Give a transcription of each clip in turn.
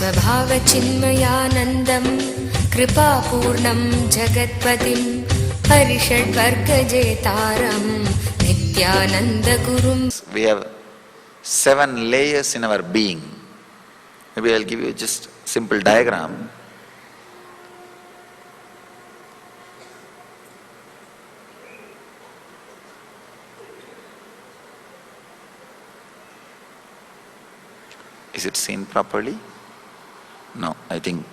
स्वभावचिन्मयानन्दं कृपापूर्णं जगत्पतिं हरिषड्वर्गजेतारं नित्यानन्दगुरुं. We have 7 layers in our being. Maybe I'll give you just simple diagram. Is it seen properly? No, I think.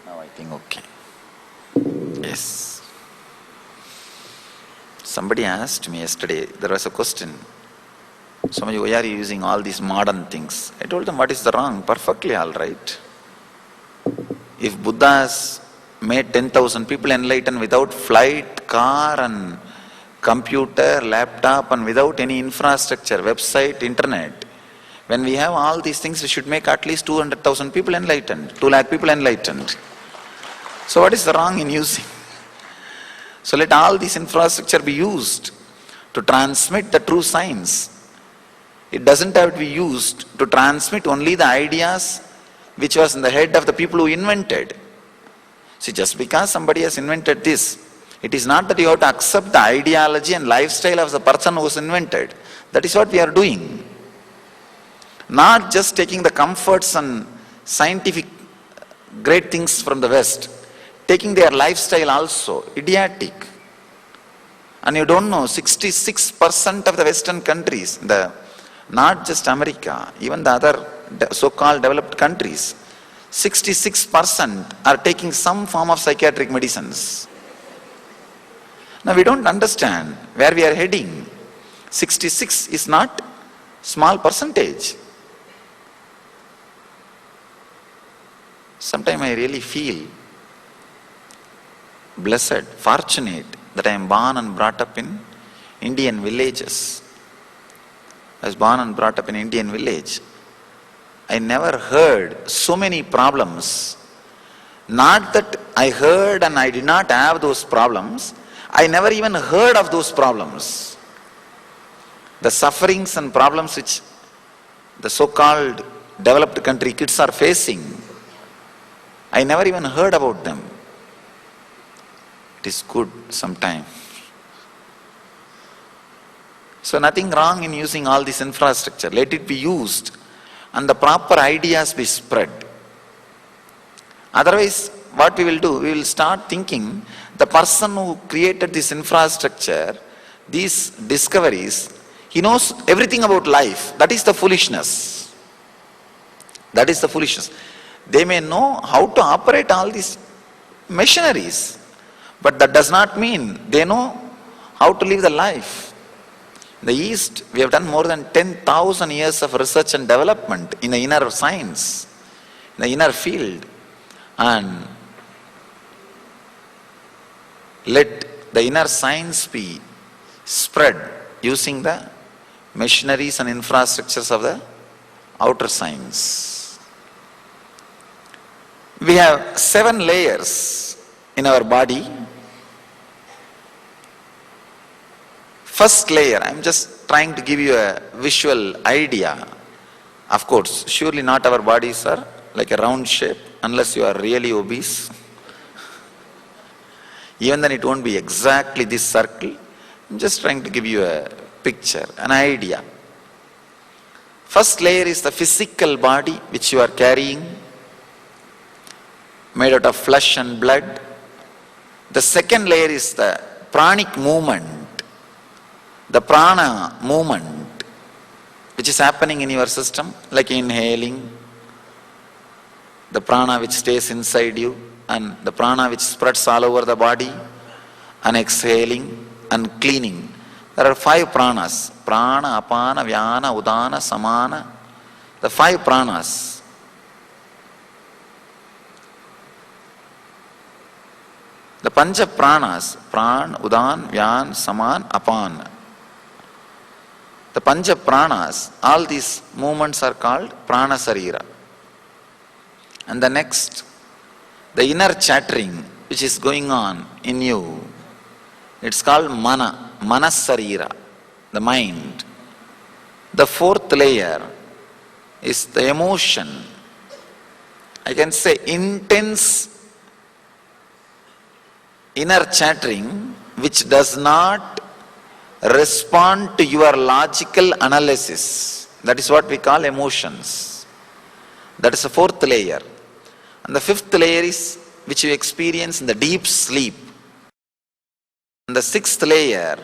Now I think okay. Yes. Somebody asked me yesterday, there was a question. Somebody, why are you using all these modern things? I told them, what is the wrong? Perfectly all right. If Buddha has made 10,000 people enlightened without flight, car and computer, laptop and without any infrastructure, website, internet, when we have all these things, we should make at least 200,000 people enlightened, 2 lakh people enlightened. So what is the wrong in using? So let all this infrastructure be used to transmit the true science. It doesn't have to be used to transmit only the ideas which was in the head of the people who invented. See, just because somebody has invented this, it is not that you have to accept the ideology and lifestyle of the person who was invented. That is what we are doing. Not just taking the comforts and scientific great things from the West, taking their lifestyle also, idiotic. And you don't know, 66% of the Western countries, not just America, even the other so-called developed countries, 66% are taking some form of psychiatric medicines. Now we don't understand where we are heading. 66 is not small percentage. Sometimes I really feel blessed, fortunate that I am born and brought up in Indian villages. I was born and brought up in Indian village. I never heard so many problems. Not that I heard and I did not have those problems. I never even heard of those problems. The sufferings and problems which the so-called developed country kids are facing, I never even heard about them. It is good sometimes. So nothing wrong in using all this infrastructure. Let it be used and the proper ideas be spread. Otherwise, what we will do, we will start thinking the person who created this infrastructure, these discoveries, he knows everything about life. That is the foolishness. That is the foolishness. They may know how to operate all these machineries, but that does not mean they know how to live the life. In the East, we have done more than 10,000 years of research and development in the inner science, in the inner field. And let the inner science be spread using the machineries and infrastructures of the outer science. We have 7 layers in our body. First layer, I am just trying to give you a visual idea. Of course, surely not our bodies are like a round shape unless you are really obese. Even then it won't be exactly this circle. I'm just trying to give you a picture, an idea. First layer is the physical body which you are carrying, made out of flesh and blood. The second layer is the pranic movement, the prana movement which is happening in your system, like inhaling, the prana which stays inside you and the prana which spreads all over the body, and exhaling and cleaning. There are 5 pranas: prana, apana, vyana, udana, samana. The 5 pranas. The Pancha Pranas, Pran, Udan, Vyan, Saman, Apan. The Pancha Pranas, all these movements are called Prana Sarira. And the next, the inner chattering which is going on in you, It's called mana, manasarira, the mind. The fourth layer is the emotion. I can say intense inner chattering which does not respond to your logical analysis. That is what we call emotions. That is the fourth layer. And the fifth layer is which you experience in the deep sleep. And the sixth layer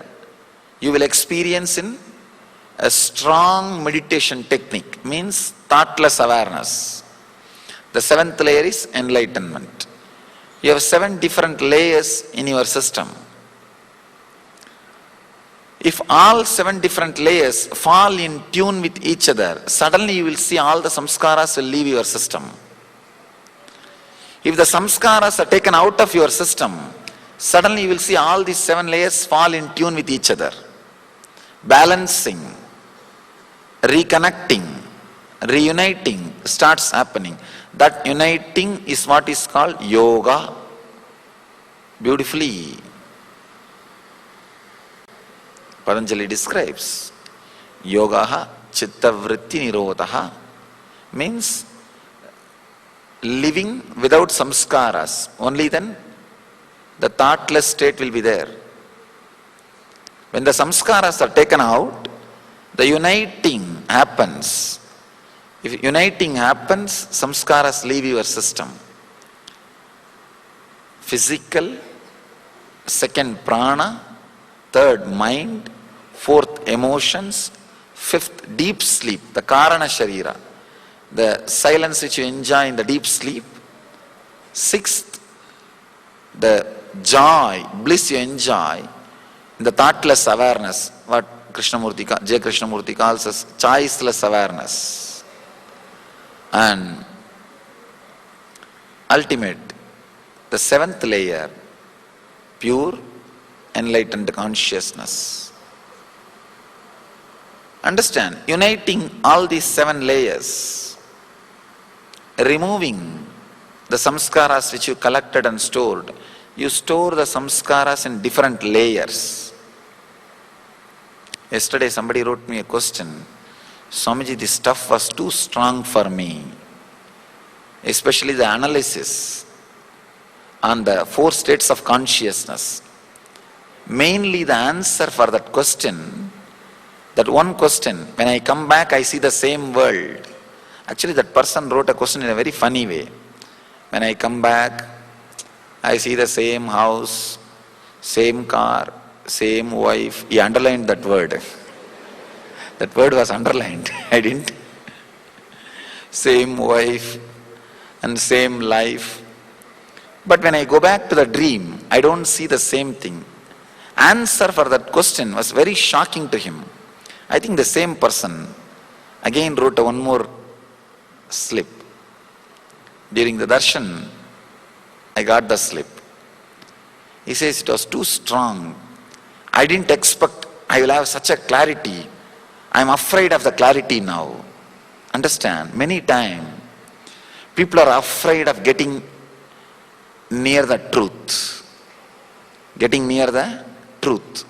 you will experience in a strong meditation technique, means thoughtless awareness. The seventh layer is enlightenment. You have 7 different layers in your system. If all 7 different layers fall in tune with each other, suddenly you will see all the samskaras will leave your system. If the samskaras are taken out of your system, suddenly you will see all these 7 layers fall in tune with each other. Balancing, reconnecting, reuniting starts happening. That uniting is what is called yoga. Beautifully Patanjali describes. Yogaha chitta vritti nirodhaha means living without samskaras. Only then the thoughtless state will be there. When the samskaras are taken out, the uniting happens. If uniting happens, samskaras leave your system. Physical, second prana, third mind, fourth emotions, fifth deep sleep, the karana sharira, the silence which you enjoy in the deep sleep. Sixth, the joy, bliss you enjoy in the thoughtless awareness, what J. Krishnamurti calls as choiceless awareness. And ultimate, the 7th layer, pure enlightened consciousness. Understand, uniting all these 7 layers, removing the samskaras which you collected and stored, you store the samskaras in different layers. Yesterday somebody wrote me a question, Swamiji, this stuff was too strong for me, especially the analysis on the 4 states of consciousness. Mainly the answer for that question, that one question, when I come back I see the same world. Actually that person wrote a question in a very funny way. When I come back, I see the same house, same car, same wife. He underlined that word. That word was underlined. I didn't. Same wife and same life. But when I go back to the dream, I don't see the same thing. Answer for that question was very shocking to him. I think the same person again wrote one more slip. During the darshan, I got the slip. He says it was too strong. I didn't expect I will have such a clarity. I am afraid of the clarity now. Understand, many times people are afraid of getting near the truth. Getting near the truth.